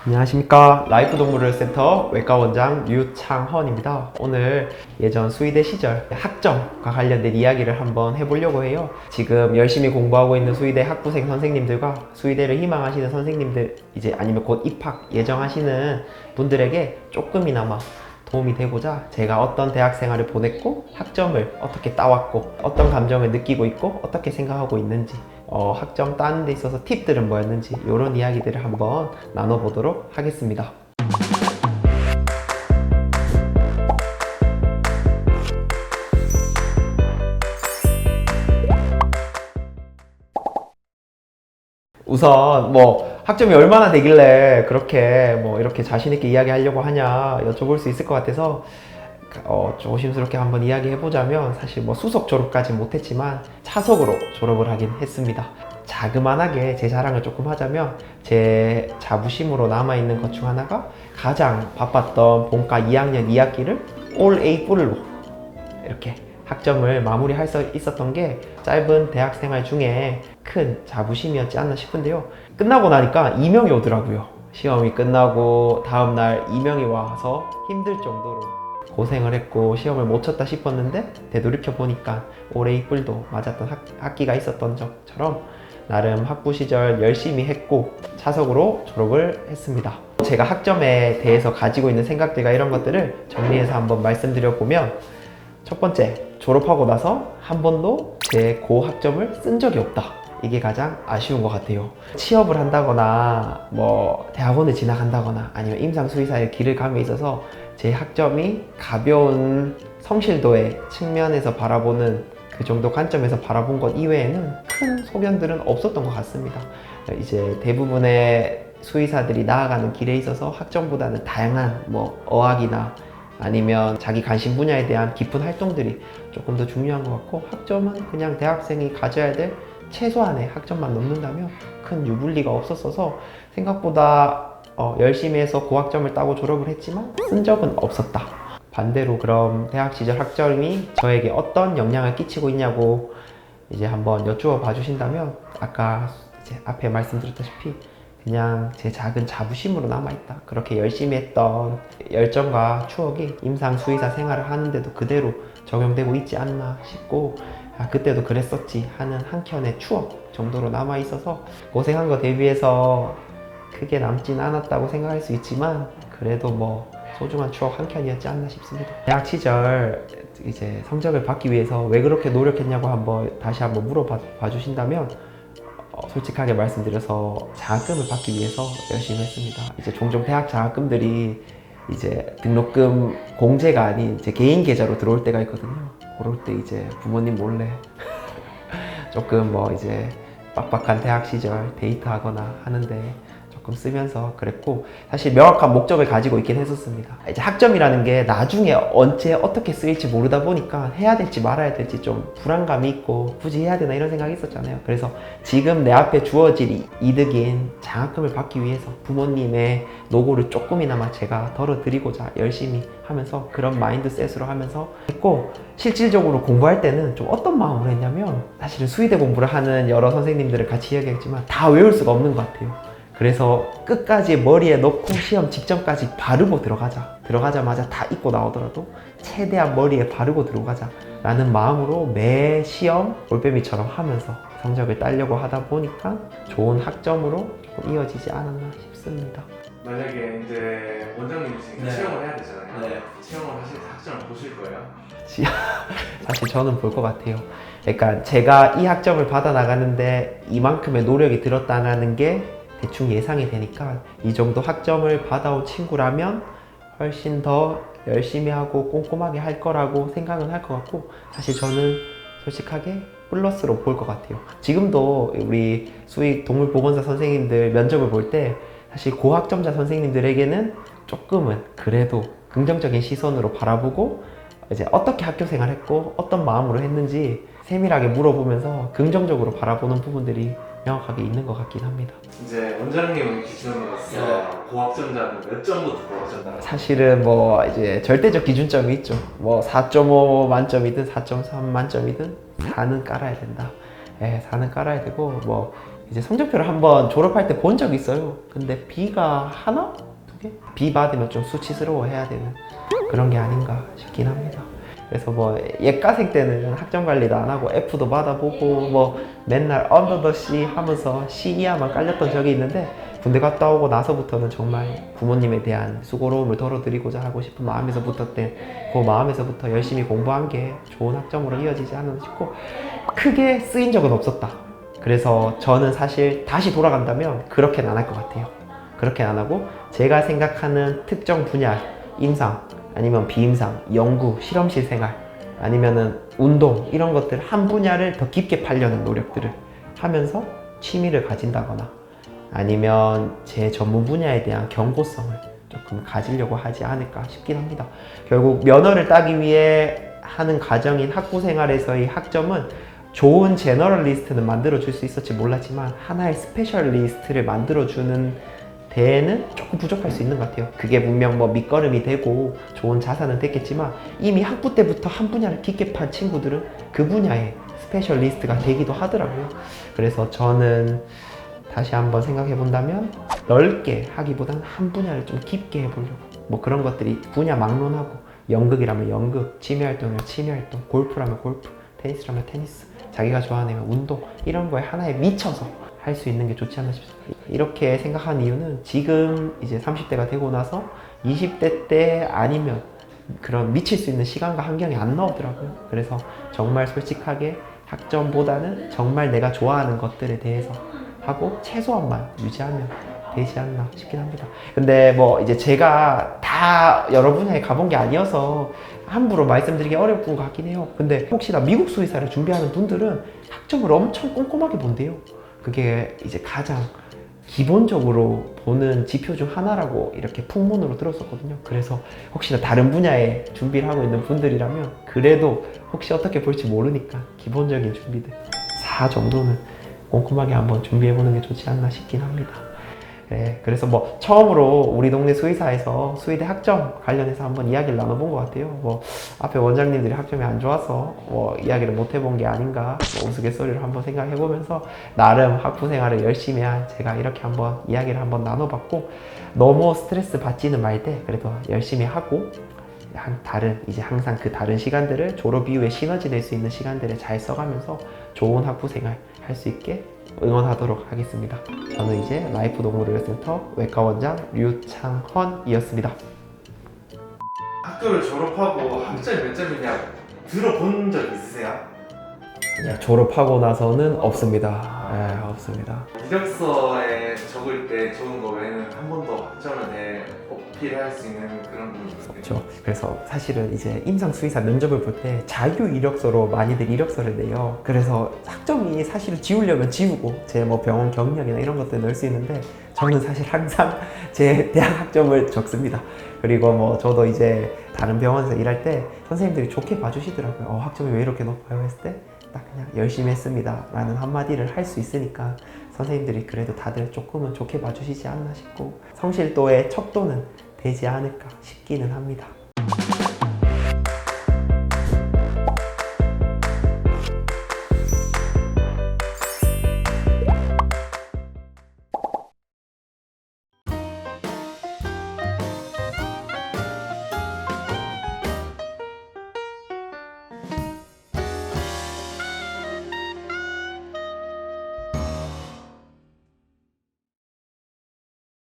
안녕하십니까. 라이프동물의료센터 외과원장 류창헌입니다. 오늘 예전 수의대 시절 학점과 관련된 이야기를 한번 해보려고 해요. 지금 열심히 공부하고 있는 수의대 학부생 선생님들과 수의대를 희망하시는 선생님들, 이제 아니면 곧 입학 예정하시는 분들에게 조금이나마 도움이 되고자 제가 어떤 대학 생활을 보냈고 학점을 어떻게 따왔고 어떤 감정을 느끼고 있고 어떻게 생각하고 있는지 학점 따는 데 있어서 팁들은 뭐였는지 이런 이야기들을 한번 나눠보도록 하겠습니다. 우선 학점이 얼마나 되길래 그렇게 이렇게 자신 있게 이야기하려고 하냐 여쭤볼 수 있을 것 같아서 조심스럽게 한번 이야기해보자면 사실 수석 졸업까지 못했지만 차석으로 졸업을 하긴 했습니다. 자그만하게 제 자랑을 조금 하자면 제 자부심으로 남아있는 것 중 하나가 가장 바빴던 본과 2학년 2학기를 올 A뿔로 이렇게 학점을 마무리할 수 있었던 게 짧은 대학생활 중에 큰 자부심이었지 않나 싶은데요. 끝나고 나니까 이명이 오더라고요. 시험이 끝나고 다음날 이명이 와서 힘들 정도로 고생을 했고 시험을 못 쳤다 싶었는데 되돌이켜 보니까 올해 이뿔도 맞았던 학기가 있었던 것처럼 나름 학부 시절 열심히 했고 차석으로 졸업을 했습니다. 제가 학점에 대해서 가지고 있는 생각들과 이런 것들을 정리해서 한번 말씀드려보면, 첫 번째, 졸업하고 나서 한 번도 제 고학점을 쓴 적이 없다. 이게 가장 아쉬운 것 같아요. 취업을 한다거나 대학원을 진학한다거나 아니면 임상수의사의 길을 감에 있어서 제 학점이 가벼운 성실도의 측면에서 바라보는 그 정도 관점에서 바라본 것 이외에는 큰 소견들은 없었던 것 같습니다. 이제 대부분의 수의사들이 나아가는 길에 있어서 학점보다는 다양한 어학이나 아니면 자기 관심 분야에 대한 깊은 활동들이 조금 더 중요한 것 같고, 학점은 그냥 대학생이 가져야 될 최소한의 학점만 넘는다면 큰 유불리가 없었어서 생각보다 열심히 해서 고학점을 따고 졸업을 했지만 쓴 적은 없었다. 반대로 그럼 대학 시절 학점이 저에게 어떤 영향을 끼치고 있냐고 이제 한번 여쭈어 봐 주신다면, 아까 이제 앞에 말씀드렸다시피 그냥 제 작은 자부심으로 남아있다. 그렇게 열심히 했던 열정과 추억이 임상 수의사 생활을 하는데도 그대로 적용되고 있지 않나 싶고, 그때도 그랬었지 하는 한켠의 추억 정도로 남아있어서 고생한 거 대비해서 크게 남진 않았다고 생각할 수 있지만 그래도 소중한 추억 한 켠이었지 않나 싶습니다. 대학 시절 이제 성적을 받기 위해서 왜 그렇게 노력했냐고 다시 한번 물어봐 주신다면, 솔직하게 말씀드려서 장학금을 받기 위해서 열심히 했습니다. 이제 종종 대학 장학금들이 이제 등록금 공제가 아닌 제 개인 계좌로 들어올 때가 있거든요. 그럴 때 이제 부모님 몰래 조금 이제 빡빡한 대학 시절 데이트하거나 하는데 조금 쓰면서 그랬고, 사실 명확한 목적을 가지고 있긴 했었습니다. 이제 학점이라는 게 나중에 언제 어떻게 쓰일지 모르다 보니까 해야 될지 말아야 될지 좀 불안감이 있고 굳이 해야 되나 이런 생각이 있었잖아요. 그래서 지금 내 앞에 주어질 이득인 장학금을 받기 위해서 부모님의 노고를 조금이나마 제가 덜어드리고자 열심히 하면서 그런 마인드셋으로 하면서 했고, 실질적으로 공부할 때는 좀 어떤 마음으로 했냐면, 사실은 수의대 공부를 하는 여러 선생님들을 같이 이야기했지만 다 외울 수가 없는 것 같아요. 그래서 끝까지 머리에 넣고 시험 직전까지 바르고 들어가자마자 다 잊고 나오더라도 최대한 머리에 바르고 들어가자 라는 마음으로 매 시험 올빼미처럼 하면서 성적을 따려고 하다 보니까 좋은 학점으로 조금 이어지지 않았나 싶습니다. 만약에 이제 원장님이 지금 네. 채용을 해야 되잖아요. 네. 채용을 하실 때 학점을 보실 거예요? 사실 저는 볼 것 같아요. 그러니까 제가 이 학점을 받아 나가는데 이만큼의 노력이 들었다는 게 대충 예상이 되니까 이 정도 학점을 받아온 친구라면 훨씬 더 열심히 하고 꼼꼼하게 할 거라고 생각은 할 것 같고, 사실 저는 솔직하게 플러스로 볼 것 같아요. 지금도 우리 수의 동물보건사 선생님들 면접을 볼 때 사실 고학점자 선생님들에게는 조금은 그래도 긍정적인 시선으로 바라보고 이제 어떻게 학교 생활했고 어떤 마음으로 했는지 세밀하게 물어보면서 긍정적으로 바라보는 부분들이 명확하게 있는 것 같긴 합니다. 이제 원장님 기준으로서 고학점자는 몇 점부터 고학점자? 사실은 이제 절대적 기준점이 있죠. 4.5 만점이든 4.3 만점이든 4는 깔아야 된다. 4는 깔아야 되고 이제 성적표를 한번 졸업할 때 본 적이 있어요. 근데 B가 하나? 두 개? B 받으면 좀 수치스러워 해야 되는 그런 게 아닌가 싶긴 합니다. 그래서 뭐 예과생 때는 학점 관리도 안 하고 F도 받아보고 뭐 맨날 언더 더 C 하면서 C 이하만 깔렸던 적이 있는데, 군대 갔다 오고 나서부터는 정말 부모님에 대한 수고로움을 덜어드리고자 하고 싶은 마음에서부터 그 마음에서부터 열심히 공부한 게 좋은 학점으로 이어지지 않았나 싶고, 크게 쓰인 적은 없었다. 그래서 저는 사실 다시 돌아간다면 그렇게는 안 할 것 같아요. 그렇게는 안 하고 제가 생각하는 특정 분야, 임상 아니면 비임상, 연구, 실험실 생활 아니면은 운동, 이런 것들 한 분야를 더 깊게 파려는 노력들을 하면서 취미를 가진다거나 아니면 제 전문 분야에 대한 경고성을 조금 가지려고 하지 않을까 싶긴 합니다. 결국 면허를 따기 위해 하는 과정인 학부 생활에서의 학점은 좋은 제너럴리스트는 만들어 줄 수 있을지 몰랐지만 하나의 스페셜리스트를 만들어 주는 데에는 조금 부족할 수 있는 것 같아요. 그게 분명 뭐 밑거름이 되고 좋은 자산은 됐겠지만 이미 학부 때부터 한 분야를 깊게 판 친구들은 그 분야의 스페셜리스트가 되기도 하더라고요. 그래서 저는 다시 한번 생각해 본다면 넓게 하기보다는 한 분야를 좀 깊게 해보려고, 뭐 그런 것들이 분야 막론하고, 연극이라면 연극, 취미활동이라면 취미활동, 골프라면 골프, 테니스라면 테니스, 자기가 좋아하는 운동, 이런 거에 하나에 미쳐서 할 수 있는 게 좋지 않나 싶습니다. 이렇게 생각한 이유는 지금 이제 30대가 되고 나서 20대 때 아니면 그런 미칠 수 있는 시간과 환경이 안 나오더라고요. 그래서 정말 솔직하게 학점보다는 정말 내가 좋아하는 것들에 대해서 하고 최소한만 유지하면 되지 않나 싶긴 합니다. 근데 뭐 이제 제가 다 여러 분야에 가본 게 아니어서 함부로 말씀드리기 어려운 것 같긴 해요. 근데 혹시나 미국 수의사를 준비하는 분들은 학점을 엄청 꼼꼼하게 본대요. 그게 이제 가장 기본적으로 보는 지표 중 하나라고 이렇게 풍문으로 들었었거든요. 그래서 혹시나 다른 분야에 준비를 하고 있는 분들이라면 그래도 혹시 어떻게 볼지 모르니까 기본적인 준비들 4 정도는 꼼꼼하게 한번 준비해보는 게 좋지 않나 싶긴 합니다. 네, 그래서 뭐 처음으로 우리 동네 수의사에서 수의대 학점 관련해서 한번 이야기를 나눠본 것 같아요. 뭐 앞에 원장님들이 학점이 안 좋아서 뭐 이야기를 못 해본 게 아닌가, 뭐 우스갯소리를 한번 생각해보면서 나름 학부 생활을 열심히 한 제가 이렇게 한번 이야기를 한번 나눠봤고, 너무 스트레스 받지는 말되 그래도 열심히 하고 다른 이제 항상 그 다른 시간들을 졸업 이후에 시너지 낼 수 있는 시간들을 잘 써가면서 좋은 학부 생활 할 수 있게 응원하도록 하겠습니다. 저는 이제 라이프 동물의료센터 외과 원장 류창헌이었습니다. 학교를 졸업하고 학점이 몇 점이냐 들어본 적 있으세요? 졸업하고 나서는 없습니다. 네, 없습니다. 이력서에 적을 때 적은 거 외에는 한 번도 학점을 어필할 수 있는 그런 부분이 있어요. 그렇죠. 그래서 사실은 이제 임상 수의사 면접을 볼 때 자유 이력서로 많이들 이력서를 내요. 그래서 학점이 사실 지우려면 지우고 제 뭐 병원 경력이나 이런 것들 넣을 수 있는데 저는 사실 항상 제 대학 학점을 적습니다. 그리고 뭐 저도 이제 다른 병원에서 일할 때 선생님들이 좋게 봐주시더라고요. 학점이 왜 이렇게 높아요? 했을 때 딱 그냥 열심히 했습니다 라는 한마디를 할 수 있으니까 선생님들이 그래도 다들 조금은 좋게 봐주시지 않나 싶고 성실도의 척도는 되지 않을까 싶기는 합니다.